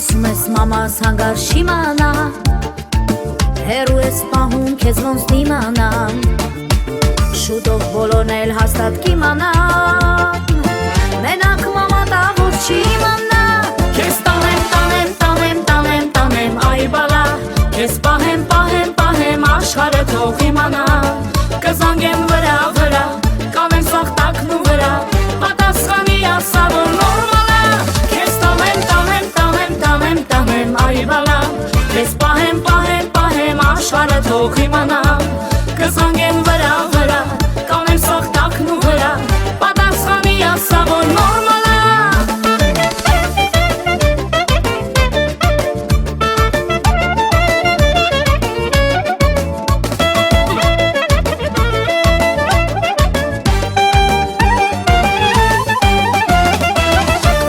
Ասում ես մամաս հանգար շիմանա, հեռու ես պահում քեզ ոնց դիմանամ, շուտով բոլորն էլ հաստատ կիմանան, մենակ մամա դա որ չի իմանա։ Քեզ տանեմ, տանեմ, տանեմ, տանեմ, տանեմ, այ բալա, քեզ պահեմ, պահեմ, պահեմ, աշխարհը թող իմանա, կզանգեմ վրա, վրա, կանեմ սաղ տակն ու վրա, պատասխանի ասա որ նորմալ է, քեզ տանեմ, տանեմ, տանեմ, տանեմ, տանեմ, այ բալա, քեզ պահեմ, պահեմ, պահեմ, աշխարհը թող իմանա, կզանգեմ վրա, վրա, կանեմ սաղ տակն ու վրա, պատասխանի ասա որ նորմալ է։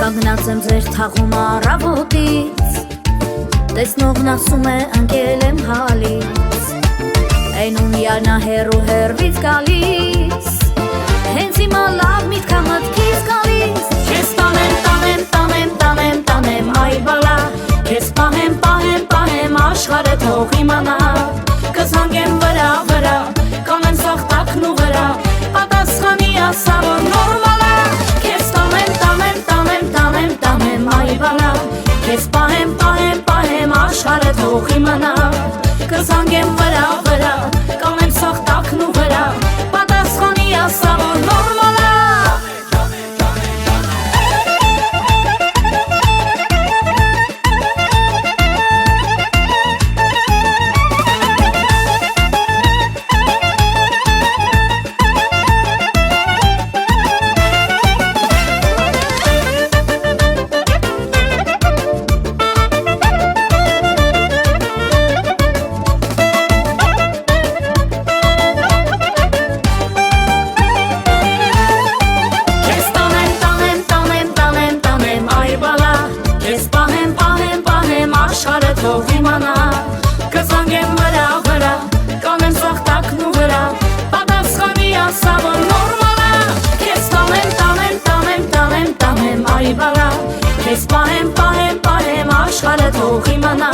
Կանգնած եմ ձեր թաղում առավոտից, տեսնողն ասում է ընկել եմ հալից, Էնում յանա հեռու հեռվից գալիս, հենց հիմա լավ միտքա մտքից գալիս, քեզ տանեմ, տանեմ, տանեմ, տանեմ, տանեմ, այ բալա, քեզ պահեմ, պահեմ, պահեմ, աշխարհը թող իմանա, կզանգեմ վրա, վրա, կանեմ սաղ տակն ու վրա, պատասխանի ասա որ նորմալ է, քեզ տանեմ, տանեմ, տանեմ, տանեմ, տանեմ, այ բալա, քեզ պահեմ, պահեմ, պահեմ, աշխարհը թող իմանա, կզանգեմ վրա, վրա, կանեմ սաղ տակն ու վրա, պատասխանի ասա որ նորմալ է։ Թող իմանա, կզանգեմ վրա, վրա, կանեմ սաղ տակն ու վրա, պատասխանի ասա որ նորմալ է, քեզ տանեմ, տանեմ, տանեմ, տանեմ, տանեմ, այ բալա, քեզ պահեմ, պահեմ, պահեմ, աշխարհը թող իմանա,